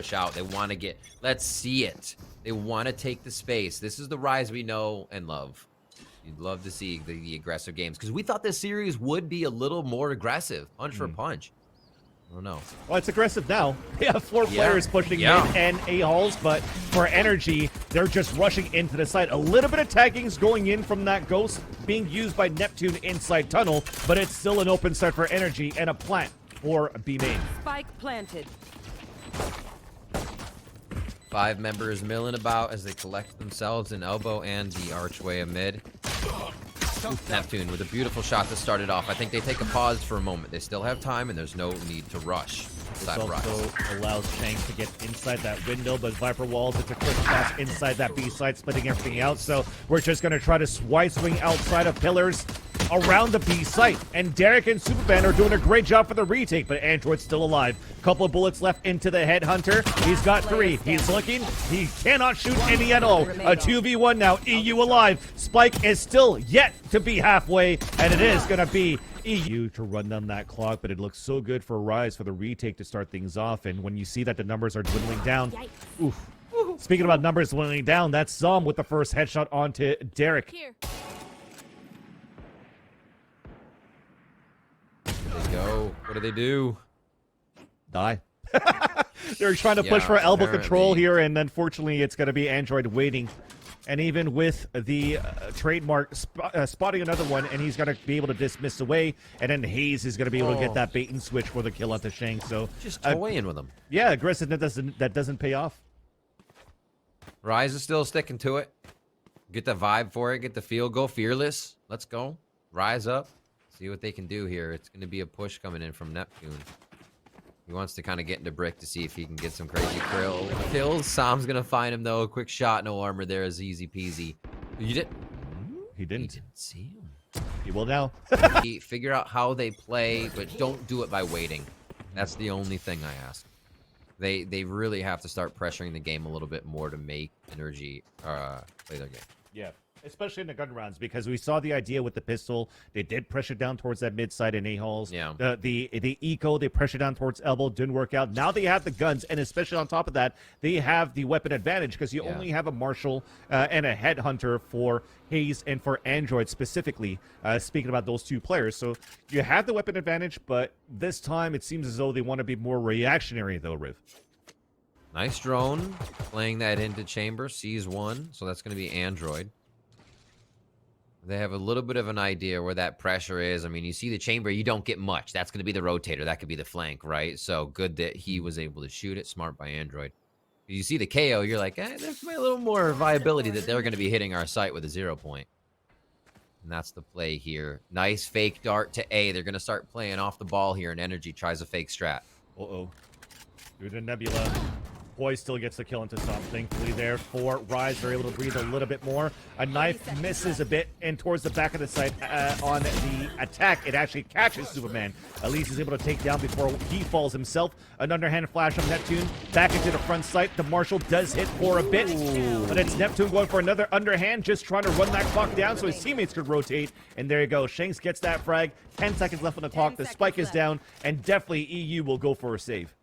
push out. They want to get, let's see it. They want to take the space. This is the Rise we know and love. You'd love to see the aggressive games because we thought this series would be a little more aggressive, punch for punch. I don't know. Well, it's aggressive now. They have 4 players pushing mid and A-halls, but for NRG, they're just rushing into the site. A little bit of tagging's going in from that Ghost being used by Neptune inside tunnel, but it's still an open start for NRG and a plant for B main. Spike planted. 5 members milling about as they collect themselves in elbow and the archway amid. Neptune with a beautiful shot to start it off. I think they take a pause for a moment. They still have time, and there's no need to rush. This also allows Shanks to get inside that window, but Viper walls, it's a quick pass inside that B side, splitting everything out. So we're just going to try to swing outside of pillars around the B site. And Derek and Superman are doing a great job for the retake, but Android's still alive. Couple of bullets left into the headhunter. He's got 3. He's looking. He cannot shoot any at all. A 2v1 now. EU alive. Spike is still yet to be halfway, and it is going to be EU to run down that clock, but it looks so good for Rise for the retake to start things off. And when you see that the numbers are dwindling down, oof. Speaking about numbers dwindling down, that's Zom with the first headshot onto Derek. Here. There they go. What do they do? Die. They're trying to push for elbow control here, and unfortunately it's going to be Android waiting. And even with the trademark spotting another one, and he's going to be able to dismiss away, and then Hayes is going to be able to get that bait and switch for the kill onto Shank. So just toying with him. Yeah, aggressiveness that doesn't pay off. Rise is still sticking to it. Get the vibe for it. Get the feel. Go fearless. Let's go. Rise up. See what they can do here. It's going to be a push coming in from Neptune. He wants to kind of get into Brick to see if he can get some crazy kills. Sam's going to find him, though. A quick shot, no armor there is easy peasy. You did? He didn't. He didn't see him. He will now. Figure out how they play, but don't do it by waiting. That's the only thing I ask. They really have to start pressuring the game a little bit more to make NRG play their game. Yeah. Especially in the gun rounds, because we saw the idea with the pistol. They did pressure down towards that mid side in A-halls. Yeah. The eco, they pressure down towards elbow, didn't work out. Now they have the guns, and especially on top of that, they have the weapon advantage because you only have a Marshal and a Headhunter for Hayes and for Android specifically, speaking about those 2 players. So you have the weapon advantage, but this time it seems as though they want to be more reactionary, though, Riv. Nice drone. Playing that into chamber. Sees one, so that's going to be Android. They have a little bit of an idea where that pressure is. I mean, you see the chamber, you don't get much. That's going to be the rotator. That could be the flank, right? So good that he was able to shoot it. Smart by Android. You see the KO, you're like, there's a little more viability that they're going to be hitting our site with a 0 point. And that's the play here. Nice fake dart to A. They're going to start playing off the ball here, and NRG tries a fake strat. Uh-oh. Through the Nebula. Boy still gets the kill into Zom. Thankfully there for Rise. They're able to breathe a little bit more. A knife misses a bit, and towards the back of the site on the attack, it actually catches Superman. At least he's able to take down before he falls himself. An underhand flash from Neptune. Back into the front site. The Marshal does hit for a bit. But it's Neptune going for another underhand, just trying to run that clock down so his teammates could rotate. And there you go. Shanks gets that frag. 10 seconds left on the clock. The spike is down, and definitely EU will go for a save.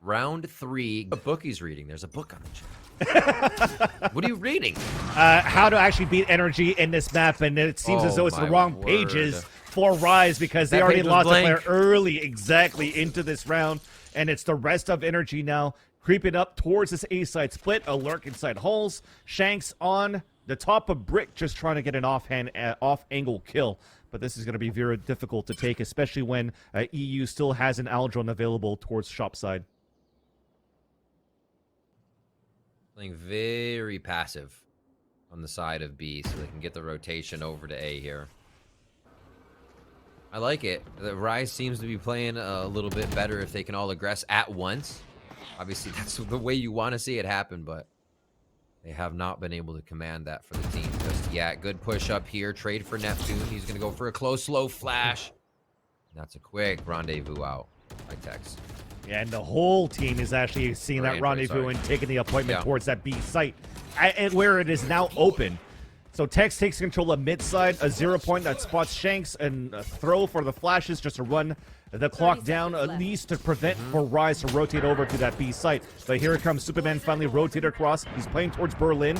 Round 3. The book he's reading. There's a book on the chat. What are you reading? How to actually beat NRG in this map, and it seems as though it's the wrong pages for Rise because they already lost a player early exactly into this round, and it's the rest of NRG now creeping up towards this A-side split. A lurk inside halls. Shanks on the top of Brick just trying to get an off-angle kill. But this is going to be very difficult to take, especially when EU still has an Aldron available towards shop side. Playing very passive on the side of B so they can get the rotation over to A here. I like it. The Rise seems to be playing a little bit better if they can all aggress at once. Obviously, that's the way you want to see it happen, but they have not been able to command that for the team just yet. Good push up here. Trade for Neptune. He's going to go for a close, slow flash. That's a quick rendezvous out by Tex. Yeah, and the whole team is actually seeing that rendezvous and taking the appointment towards that B site, and where it is now open. So Tex takes control of mid side, a 0 point that spots Shanks, and a throw for the flashes just to run the clock down, at least to prevent for Rise to rotate over to that B site. But here comes Superman, finally rotated across. He's playing towards Berlin.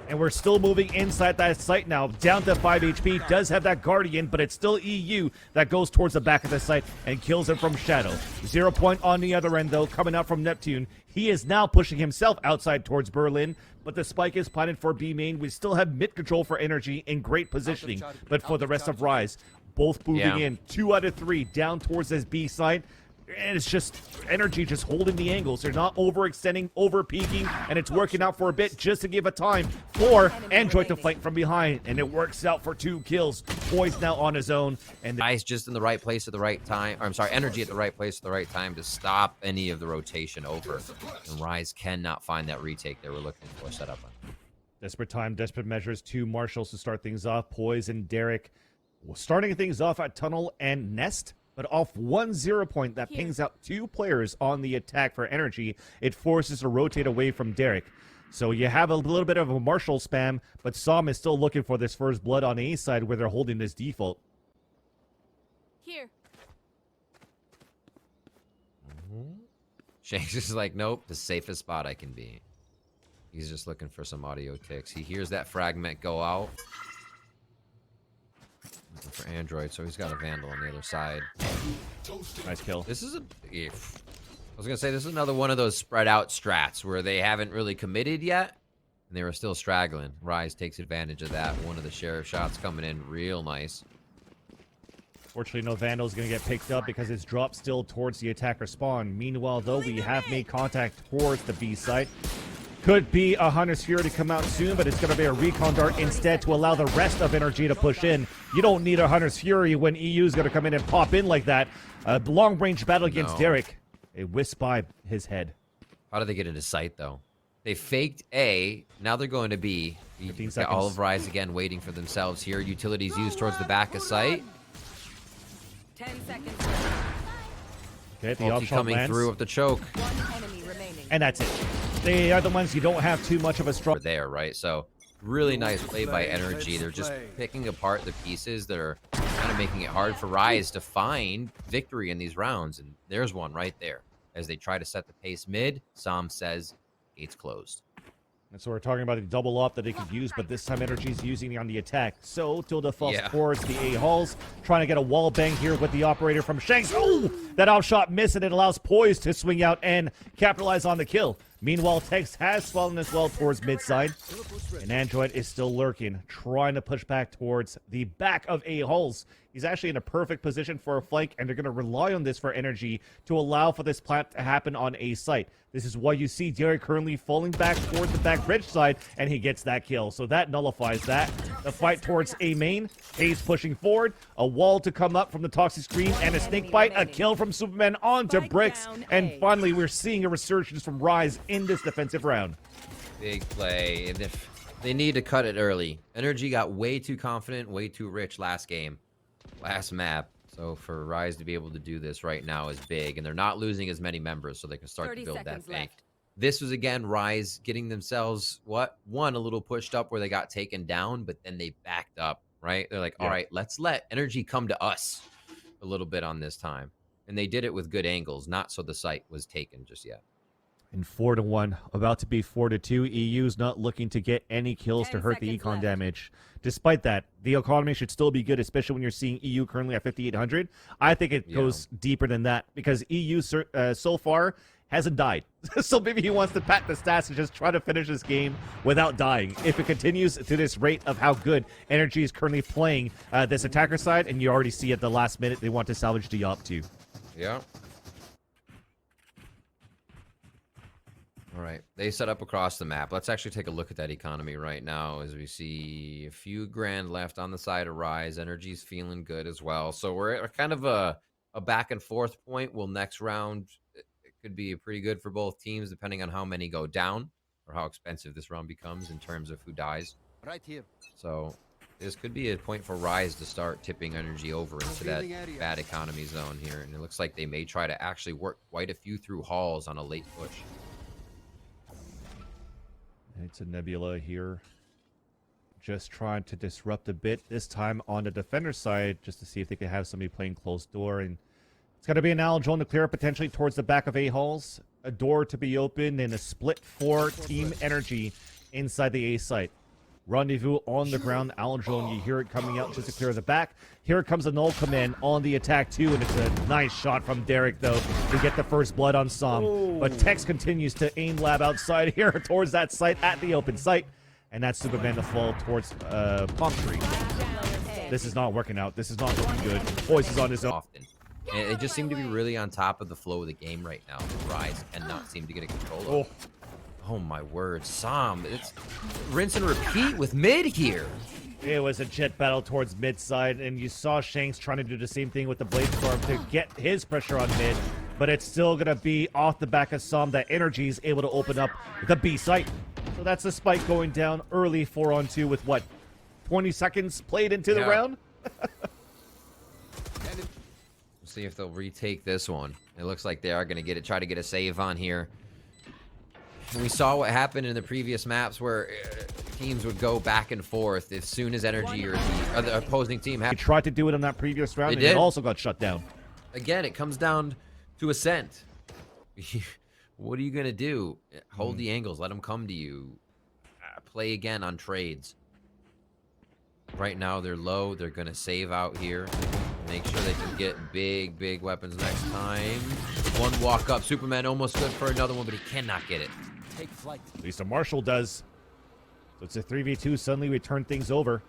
And we're still moving inside that site now. Down to 5 HP. Does have that Guardian, but it's still EU that goes towards the back of the site and kills him from Shadow. 0 point on the other end, though, coming out from Neptune. He is now pushing himself outside towards Berlin, but the spike is planted for B main. We still have mid control for NRG in great positioning, but for the rest of Rise, both moving in. 2 out of 3 down towards this B site. And it's just NRG just holding the angles. They're not overextending, over peaking, and it's working out for a bit just to give a time for Android to fight from behind. And it works out for 2 kills. Poise now on his own. And Ice just in the right place at the right time. Or, I'm sorry, Energy at the right place at the right time to stop any of the rotation over. And Rise cannot find that retake they were looking for set up on. Desperate time, desperate measures. 2 marshals to start things off. Poise and Derek starting things off at Tunnel and Nest. But off 1 0 point that pings out 2 players on the attack for Energy, it forces to rotate away from Derek. So you have a little bit of a Marshall spam, but Som is still looking for this first blood on A side where they're holding this default. Here. Shanks is like, nope, the safest spot I can be. He's just looking for some audio ticks. He hears that fragment go out. Looking for Android, so he's got a Vandal on the other side. Nice kill. This is I was gonna say this is another one of those spread out strats where they haven't really committed yet, and they were still straggling. Rise takes advantage of that. One of the sheriff shots coming in real nice. Fortunately, no Vandal's going to get picked up because it's dropped still towards the attacker spawn. Meanwhile, though, we have made contact towards the B site. Could be a Hunter's Fury to come out soon, but it's going to be a Recon Dart instead to allow the rest of NRG to push in. You don't need a Hunter's Fury when EU is going to come in and pop in like that. A long-range battle against Derek. It whiffs by his head. How did they get into sight, though? They faked A. Now they're going to B. 15 Got seconds. all of Rise again waiting for themselves here. Utilities used towards the back of sight. 10 seconds. Okay, the Ulti offshot coming lands. through with the choke. 1 enemy remaining. And that's it. They are the ones you don't have too much of a strong... There, right? So really nice play by NRG. They're just picking apart the pieces that are kind of making it hard for Rise to find victory in these rounds. And there's one right there. As they try to set the pace mid, Som says, gates closed. And so we're talking about a double up that they could use, but this time NRG's using it on the attack. So Tilda falls towards the A halls, trying to get a wall bang here with the operator from Shanks. Oh, that outshot miss, and it allows Poise to swing out and capitalize on the kill. Meanwhile, Tex has fallen as well towards mid side, and Android is still lurking, trying to push back towards the back of A halls. He's actually in a perfect position for a flank, and they're going to rely on this for NRG to allow for this plant to happen on A site. This is why you see Derek currently falling back towards the back bridge side, and he gets that kill. So that nullifies that. The fight towards A main. Hayes pushing forward. A wall to come up from the Toxic Screen, and a snake bite. A kill from Superman onto Bricks. And finally, we're seeing a resurgence from Rise in this defensive round. Big play. And if they need to cut it early. NRG got way too confident, way too rich last game. Last map. So for Rise to be able to do this right now is big. And they're not losing as many members, so they can start to build that bank. This was, again, Rise getting themselves, a little pushed up where they got taken down, but then they backed up, right? They're like, all right, let's let NRG come to us a little bit on this time. And they did it with good angles, not so the site was taken just yet. And 4-1, about to be 4-2. EU's not looking to get any kills to hurt the econ damage. Despite that, the economy should still be good, especially when you're seeing EU currently at 5,800. I think it goes deeper than that because EU so far hasn't died. So maybe he wants to pat the stats and just try to finish this game without dying. If it continues to this rate of how good NRG is currently playing this attacker side, and you already see at the last minute they want to salvage the op too. Yeah. All right, they set up across the map. Let's actually take a look at that economy right now as we see a few grand left on the side of Rise. NRG's feeling good as well. So we're at kind of a back and forth point. Well, next round, it could be pretty good for both teams depending on how many go down or how expensive this round becomes in terms of who dies. Right here. So this could be a point for Rise to start tipping NRG over into that bad economy zone here. And it looks like they may try to actually work quite a few through halls on a late push. It's a Nebula here. just trying to disrupt a bit, this time on the defender side, just to see if they can have somebody playing closed door. And it's going to be an Aljon to clear potentially towards the back of A-Halls. A door to be opened and a split for Team Energy inside the A site. Rendezvous on the ground. Aljon, you hear it coming out just to clear the back. Here comes a null command on the attack too, and it's a nice shot from Derek though to get the first blood on Som. But Tex continues to aim lab outside here towards that site at the open site, and that's Superman to fall towards palm tree. This is not working out. This is not looking good. Poise is on his own. Often. And they just seem to be really on top of the flow of the game right now. Rise cannot seem to get a control of. Oh my word, Som. It's rinse and repeat with mid here. It was a jet battle towards mid side, and you saw Shanks trying to do the same thing with the Blade Storm to get his pressure on mid, but it's still going to be off the back of Som that Energy is able to open up the B site. So that's a spike going down early 4-on-2 with what, 20 seconds played into the round? See if they'll retake this one. It looks like they are going to try to get a save on here. And we saw what happened in the previous maps where teams would go back and forth as soon as Energy or the other opposing team had. He tried to do it in that previous round, and it also got shut down. Again, it comes down to Ascent. What are you going to do? Hold the angles. Let them come to you. Play again on trades. Right now, they're low. They're going to save out here. Make sure they can get big weapons next time. One walk up. Superman almost good for another one, but he cannot get it. Take flight. At least a Marshall does. So it's a 3v2. Suddenly we turn things over.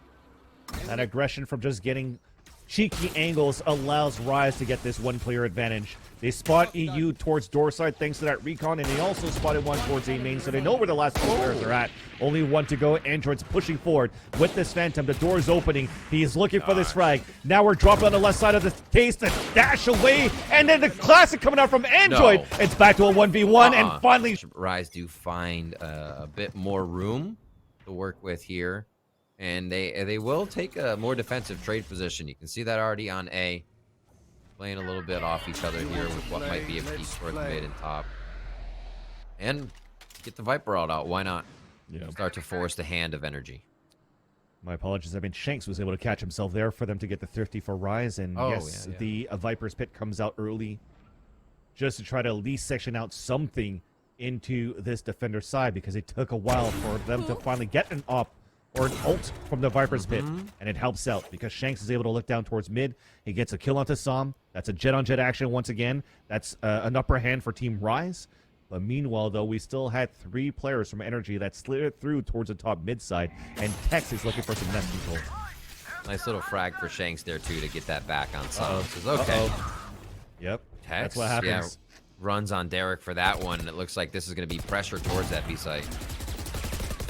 That aggression from just getting cheeky angles allows Rise to get this one-player advantage. They spot EU towards door side thanks to that recon, and they also spotted one towards A main, so they know where the last two players are at. Only one to go. Android's pushing forward with this Phantom. The door is opening. He is looking for this frag. Now we're dropping on the left side of the case to dash away, and then the classic coming out from Android. No. It's back to a 1v1, and finally Rise do find a bit more room to work with here. And they will take a more defensive trade position. You can see that already on A. Playing a little bit off each other here with what might be a peek towards mid and top. And get the Viper out. Why not? Yeah. Start to force the hand of Energy. My apologies. I mean, Shanks was able to catch himself there for them to get the thrifty for Rise. And yes, the Viper's Pit comes out early just to try to at least section out something into this defender side, because it took a while for them to finally get an op or an ult from the Viper's Pit, and it helps out because Shanks is able to look down towards mid. He gets a kill onto Som. That's a jet-on-jet action once again. That's an upper hand for Team Rise. But meanwhile, though, we still had 3 players from Energy that slid through towards the top mid side, and Tex is looking for some net control. Nice little frag for Shanks there, too, to get that back on Som. Okay. Yep, Tex, that's what happens. Runs on Derek for that one, and it looks like this is going to be pressure towards that B site.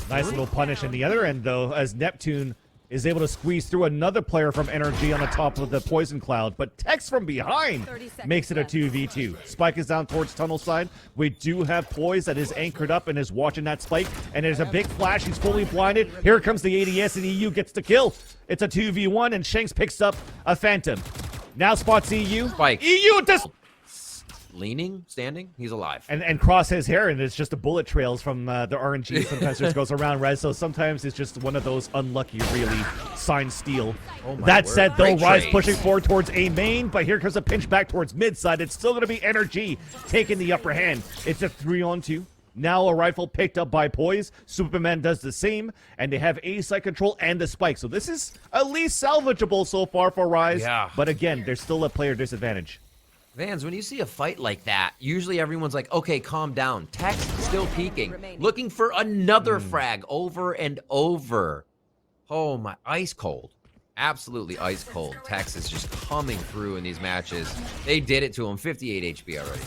Nice little punish in the other end, though, as Neptune is able to squeeze through another player from Energy on the top of the poison cloud. But Tex from behind makes it a 2v2. Spike is down towards tunnel side. We do have Poise that is anchored up and is watching that spike. And there's a big flash. He's fully blinded. Here comes the ADS, and EU gets the kill. It's a 2v1, and Shanks picks up a Phantom. Now spots EU. Spike. EU does... Leaning, standing, he's alive. And cross his hair, and it's just the bullet trails from the RNG. Sometimes just goes around, Rise. So sometimes it's just one of those unlucky, really, signed steal. That said, though, Rise pushing forward towards A main, but here comes a pinch back towards mid side. It's still going to be NRG taking the upper hand. It's a 3-on-2. Now a rifle picked up by Poise. Superman does the same, and they have A side control and the spike. So this is at least salvageable so far for Rise. Yeah. But again, there's still a player disadvantage. Vans, when you see a fight like that, usually everyone's like, okay, calm down. Tex still peeking, looking for another frag over and over. Oh my, ice cold. Absolutely ice cold. Tex is just coming through in these matches. They did it to him, 58 HP already.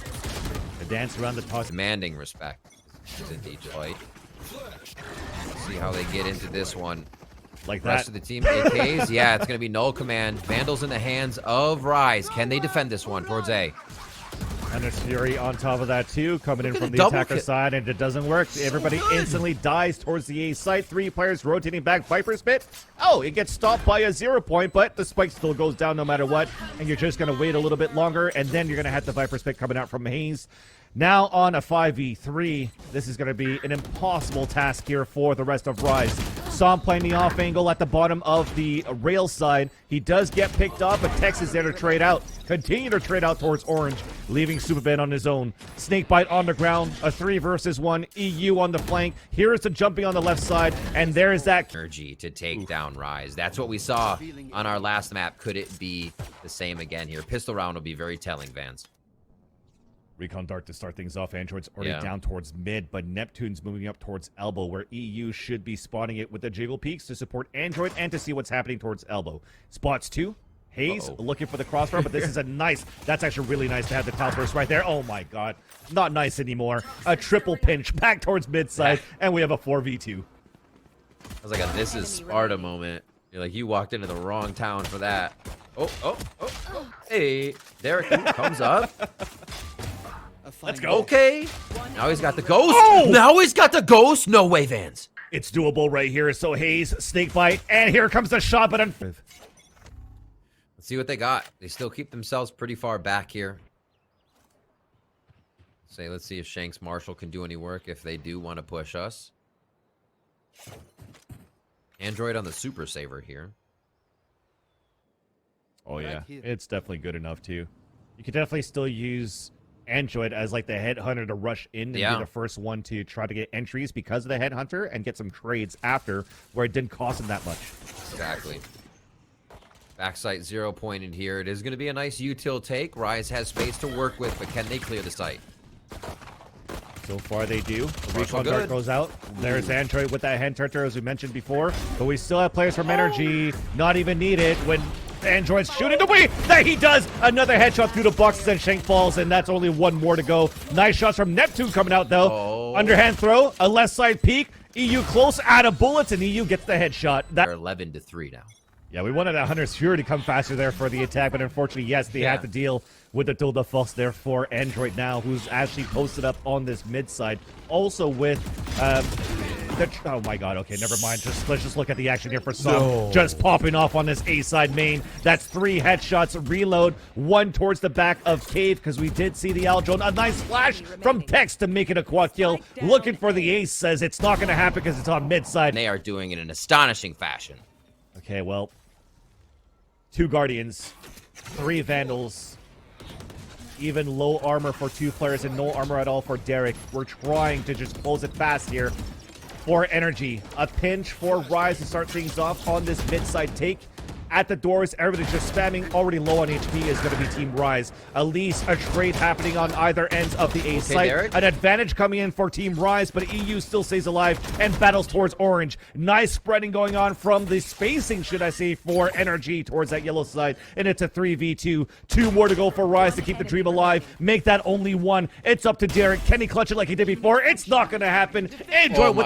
The dance around the toss. Demanding respect. It's indeed fight. See how they get into this one. Like Rest of the team, AKs, yeah, it's going to be null command. Vandals in the hands of Rise. Can they defend this one towards A? And there's Fury on top of that, too, coming in from the attacker side, and it doesn't work. Everybody instantly dies towards the A site. 3 players rotating back. Viper's Pit. Oh, it gets stopped by a 0 point, but the spike still goes down no matter what, and you're just going to wait a little bit longer, and then you're going to have the Viper's Pit coming out from Hayes. Now on a 5v3, this is going to be an impossible task here for the rest of Rise. saw him playing the off angle at the bottom of the rail side. He does get picked up, but Tex is there to trade out. Continue to trade out towards Orange, leaving Superman on his own. Snakebite on the ground, a 3 versus 1. EU on the flank. Here is the jumping on the left side, and there is that NRG to take down Rise. That's what we saw on our last map. Could it be the same again here? Pistol round will be very telling, Vans. Recon Dart to start things off. Android's already down towards mid, but Neptune's moving up towards elbow, where EU should be spotting it with the Jiggle Peaks to support Android and to see what's happening towards elbow. Spots 2. Hayes looking for the crossbar, but this is a nice, that's actually really nice to have the cloudburst right there. Oh my god, not nice anymore. A triple pinch back towards mid side, and we have a 4v2. That was like a This Is Sparta moment. You're like, you walked into the wrong town for that. Oh. Hey, Derek comes up. Let's go. Okay. Now he's got the ghost. Oh! Now he's got the ghost. No way, Vans. It's doable right here. So Hayes, Snakebite, and here comes the shot, but let's see what they got. They still keep themselves pretty far back here. Let's see if Shanks Marshall can do any work if they do want to push us. Android on the Super Saver here. Oh yeah, it's definitely good enough too. You could definitely still use Android as like the headhunter to rush in and be the first one to try to get entries because of the headhunter and get some trades after where it didn't cost him that much. Exactly. Backsite 0 pointed here. It is going to be a nice util take. Rise has space to work with, but can they clear the site? So far they do. The Recon Dart goes out. There's Android with that headhunter as we mentioned before, but we still have players from NRG not even needed when Android's shooting away. That he does. Another headshot through the boxes and Shank falls, and that's only one more to go. Nice shots from Neptune coming out though. Underhand throw, a left side peek. EU close, out of bullets, and EU gets the headshot. They're 11-3 now. Yeah, we wanted a Hunter's Fury to come faster there for the attack, but unfortunately, yes, they had to deal with the Tilda Fox there for Android now, who's actually posted up on this mid side. Also with oh my god, okay, never mind. Let's just look at the action here for Sam. Just popping off on this A side main. That's 3 headshots. Reload. 1 towards the back of Cave, because we did see the Aldrone. A nice flash from Tex to make it a quad kill. Looking for the ace, says it's not going to happen because it's on mid side. They are doing it in astonishing fashion. Okay, well, 2 Guardians, 3 Vandals, even low armor for 2 players and no armor at all for Derek. We're trying to just close it fast here for NRG. A pinch for Rise to start things off on this mid-side take. At the doors, everybody's just spamming. Already low on HP is going to be Team Rise. At least a trade happening on either ends of the A site. Derek. An advantage coming in for Team Rise, but EU still stays alive and battles towards Orange. Nice spreading going on from the spacing, should I say, for NRG towards that yellow side. And it's a 3v2. 2 more to go for Rise to keep the dream alive. Make that only 1. It's up to Derek. Can he clutch it like he did before? It's not going to happen. Android with